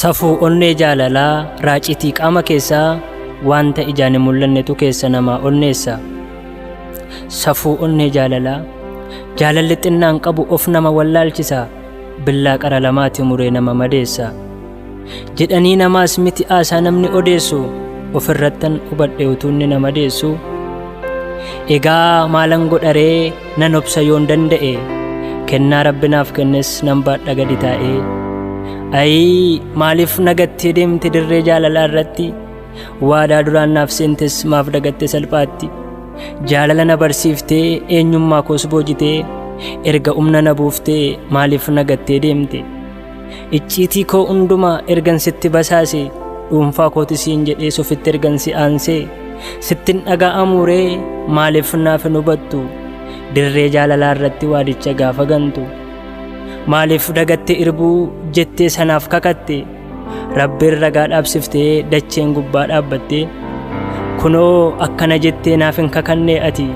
Safuu onnee jaalalaa raacitii qaama keessaa wanta ijaan hin mul'annetu keessa namaa onneessa. Safuu onnee jaalalaa jaalalli xinnaan qabu of nama wallaalchisa, billaa qara lamaatti muree nama madeessa. Jedhanii namaas miti aasaa namni odeessu, ofirrattan hubadhe utuunni nama deessu. Egaa maalan godharee nan obsa yoon danda'e, kennaa rabbinaaf kennes nan baadha gadi taa'ee. Ayii maaliif nagattee deemte dirree jaalalaa irratti, waadaa duraan naaf seentes maaf dagatte salphaatti. Jaalala na barsiiftee eenyummaa koos boojitee, erga humna na buuftee maaliif nagattee deemte. Icciitii koo hundumaa ergan sitti basaase, dhuunfaa kooti siin jedhee sofitti ergan si aansee. Sittin dhaga'amuree maaliif naaf hin hubattu, dirree jaalalaa irratti waadicha gaafa gantu. Maaliif dagatte irbuu jettee sanaaf kakatte, rabbiin ragaa dhaabsiftee dacheen gubbaa dhaabbatte. Kunoo akkana jettee naaf hin kakannee ati,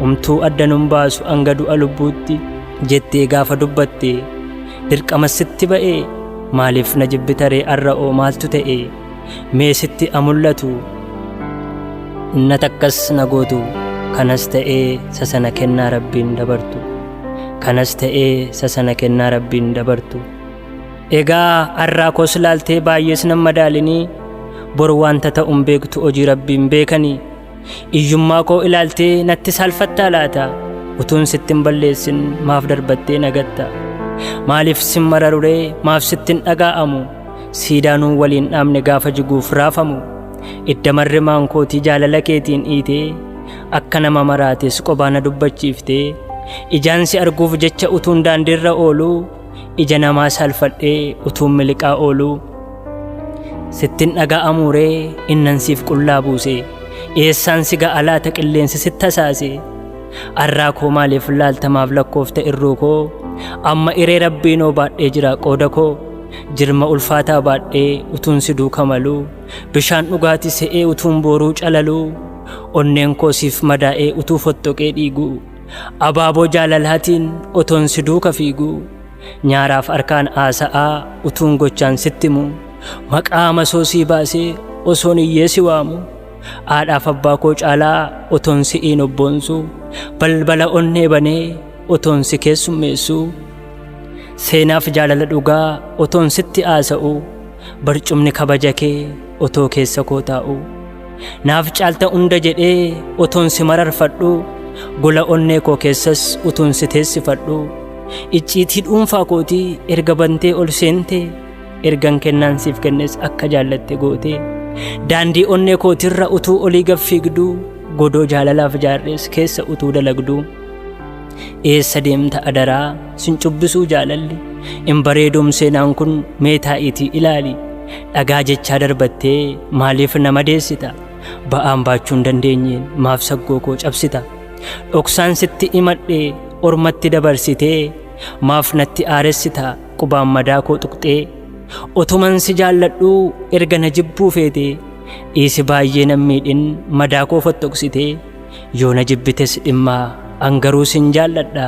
umtuu adda nun baasu hanga du'a lubbuutti jettee gaafa dubbatte. Dirqama sitti ba'ee maaliif na jibbitaree arra'oo maaltu ta'e, mee sitti amullatu inna takkas na gootu. Kanas ta'ee sasana kennaa rabbiin dabartu, kanas ta'ee sasana kennaa rabbiin dabartu. Egaa har'aa koos laaltee baay'ees nan madaalinii, bor wanta ta'uun beektu hojii rabbiin beekanii. Iyyummaa koo ilaaltee natti saalfattaa laata, utuun sittin balleessin maaf darbattee nagatta. Maaliif sin mararuree maaf sittin dhaga'amu, siidaanuun waliin dhaabne gaafa jiguuf raafamu. Idda marri maankootii jaalala keetiin dhiitee, akka nama maraates qophaa na dubbachiiftee. Ijaan si arguuf jecha utuun daandiirra ooluu, ija namaa saalfadhee utuun miliqaa ooluu. Sittin dhaga'amuree innan siif qullaa buuse, eessaan si ga'a laata qilleensi sitti tasaase. Har'aa koo maaliif laaltamaaf lakkoofta irruu koo, amma iree rabbiinoo baadhee jira qooda koo. Jirma ulfaataa baadhee utuun si duuka maluu, bishaan dhugaatii se'ee utuun booruu calaluu. Onneen koo siif madaa'ee utuu fottoqee dhiiguu, abaaboo jaalalaatiin otoon si duuka fiiguu. Nyaaraaf harkaan haasa'aa utuun gochaan sittimu, maqaa masoosii baasee osoon iyyee si waamu. Haadhaaf abbaa koo caalaa otoon si'iin obboonsu, balbala onnee banee otoon si keessummeessu. Seenaaf jaalala dhugaa otoon sitti haasa'u, barcumni kabaja kee otoo keessa koo taa'u. Naaf caalta hunda jedhee otoon si mararfadhu, gola onnee koo keessas utuun si teessifadhu. Icciitii dhuunfaa kootii erga bantee ol seente, ergan kennaan siif kennes akka jaallatte goote. Daandii onnee kootirra utuu olii gaffiigduu, godoo jaalalaaf jaarrees keessa utuu dalagduu. Eessa deemta adaraa sin cubbisuu jaalalli, hin bareeduum seenaan kun mee taa'iitii ilaali. Dhagaa jechaa darbattee maaliif nama deessita, ba'aan baachuu hin dandeenyeen maaf saggoo koo cabsita. Dhoksaan sitti himadhee ormatti dabarsitee, maaf natti aaressita qubaan madaa koo tuqxee. Otuman si jaalladhuu erga na jibbuu feete, dhiisi baay'ee nan miidhin madaa koo fottoqsitee. Yoo na jibbites dhimmaa angaruu sin jaalladha,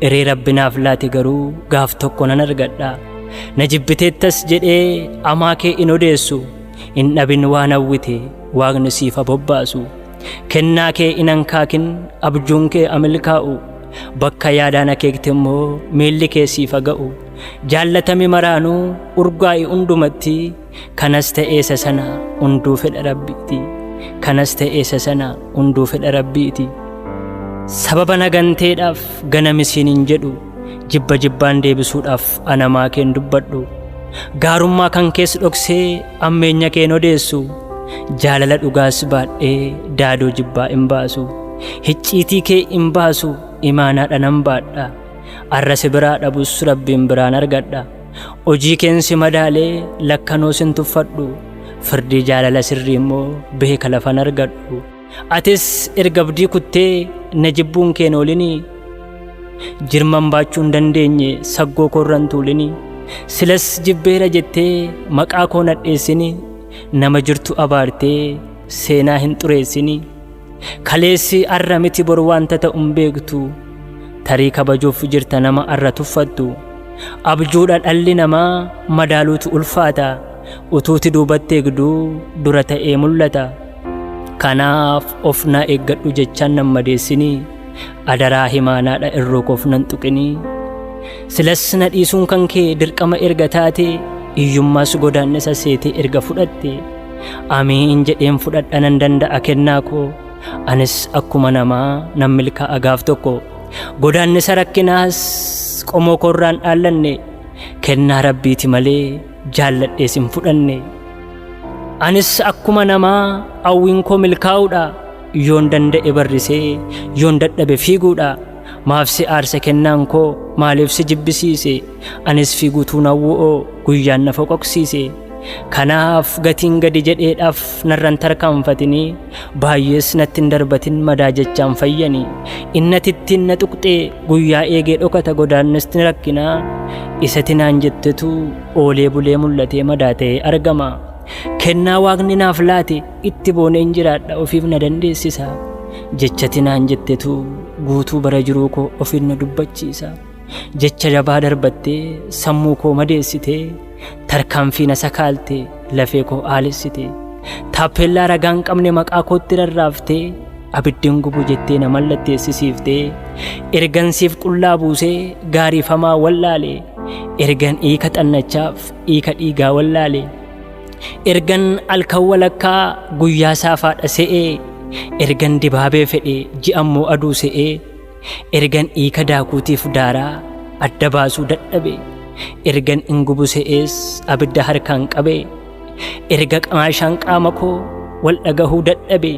iree rabbinaaf laate garuu gaaf tokko nan argadha. Na jibbiteettas jedhee amaa kee in odeessu, hin dhabin waan hawwite waaqni siif bobbaasu. Kennaa kee in hankaakin abjuun kee amilkaa'u, bakka yaadaan akeekte immoo miilli kee siif ga'u. Jaallatami maraanuu urgaa'i hundumatti, kanas ta'ee sasana hunduu fedha rabbiiti, kanas ta'ee sasana hunduu fedha rabbiiti. Sababa naganteedhaaf ganamisiin hin jedhu, jibba jibbaan deebisuudhaaf anamaa keen dubbadhu. Gaarummaa kan keessa dhoksee ammeenya keen odeessu, jaalala dhugaas baadhee daadoo jibbaa hin baasu. Hicciitii kee hin baasu imaanaadha nan baadha, arra si biraa dhabus rabbiin biraan argadha. Hojii keensi madaalee lakkanoo sin tuffadhu, firdii jaalala sirrii immoo beeka lafan argadhu. Atis erga abdii kuttee na jibbuun keen oolinii, jirman baachuu hin dandeenye saggoo koorran tuulinii. Silas jibbeera jettee maqaa koo nadheessini, nama jirtu abaartee seenaa hin xureessini. Kaleessi arra miti bor wanta ta'uun beektu, tarii kabajuuf jirta nama arra tuffattu. abjuudha dhalli namaa madaaluutu ulfaata utuuti duubatti eegduu dura ta'ee mul'ata. Kanaaf of naa eeggadhu jechaan nan madeessinii adaraa himaanaadha irroo koof nan tuqinii. Silas na dhiisuun kan kee dirqama erga taate iyyummaas godaannisa seetee erga fudhatte amiin jedheen fudhadha nan danda'a kennaa koo anis akkuma namaa nan milkaa'a gaaf tokko. Godaannisa rakkinaas qomoo koorraan dhaallanne kennaa rabbiiti malee jaalladhees hin fudhanne. Anis akkuma namaa hawwiin koo milkaa'uudha yoon danda'e barrisee yoon dadhabe fiiguudha. Maaf si aarse kennaan koo maaliif si jibbisiise anis fiiguutuu nawwu'oo guyyaan na foqoqsiise. Kanaaf gatiin gadi jedheedhaaf narran tarkaanfatinii baay'ees natti hin darbatin madaa jechaan fayyanii. Innatittiin na tuqxee guyyaa eegee dhokata godaannisni rakkinaa isati naan jettetu oolee bulee mul'atee madaa ta'ee argama. Kennaa waaqni naaf laate itti booneen jiraadha ofiif na dandeessisa jechati naan jettetu guutuu bara jiruu koo ofiif na dubbachiisa. Jecha jabaa darbattee sammuu koo madeessite tarkaanfii na sakaalte lafee koo aalessite. Taappellaa ragaan qabne maqaa kootti rarraaftee abiddiin gubu jettee na mallatteessisiiftee ergan siif qullaa buusee gaariifamaa wallaale ergan hiika xannachaaf hiika dhiigaa wallaale. Ergan halkan walakkaa guyyaa saafaadha se'ee ergan dibaabee fedhe ji'ammoo aduu se'ee ergan hiika daakuutiif daaraa adda baasuu dadhabe ergan hin gubu se'ees abidda harkaan qabe erga qamaashaan qaama koo wal dhagahuu dadhabe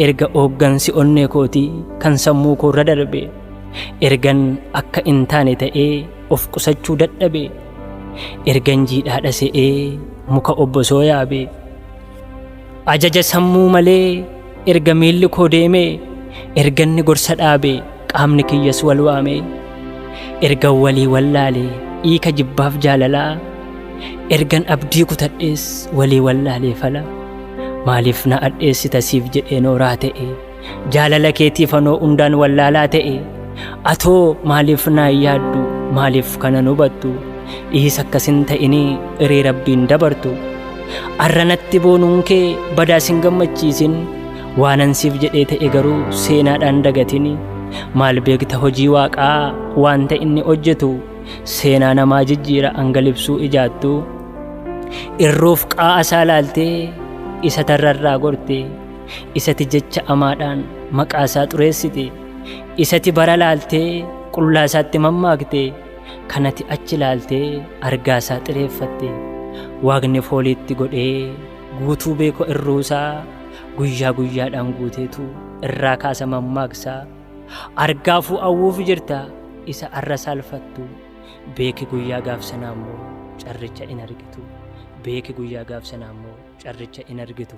erga hooggansi onnee kootii kan sammuu koorra darbe ergan akka hin taane ta'ee of qusachuu dadhabe ergan jiidhaadha se'ee muka obbosoo yaabe. Ajaja sammuu malee erga miilli koo deeme erganni gorsa dhaabe qaamni kiyyas wal waame ergan walii wallaale hiika jibbaaf jaalalaa ergan abdii kutadhees walii wallaalee fala. Maaliif na adheessita siif jedhee nooraa ta'e jaalala keetiif anoo hundaan wallaalaa ta'e atoo maaliif naa yaaddu maaliif kana hubattu dhiisa akkasin ta'inii iree rabbiin dabartu. Arranatti boonuun kee badaa sin gammachiisin waanan siif jedhee ta'e garuu seenaadhaan dagatini. Maal beekta hojii waaqaa waanta inni hojjetu seenaa namaa jijjiira hangalibsuu ijaattu. Irroof qaa'a isaa laaltee isa tarrarraa gorte isati jecha amaadhaan maqaa isaa xureessite isati bara laaltee qullaa isaatti mammaakte kanati achi laaltee argaa isaa xireeffatte. Waaqni fooliitti godhee guutuu beeko irruusaa guyyaa guyyaadhaan guuteetu irraa kaasa mammaaksaa. Argaafuu awwuuf jirta isa arra saalfattu beeki guyyaa gaafsanaa immoo carricha in argitu beeki guyyaa gaafsanaa immoo carricha in argitu.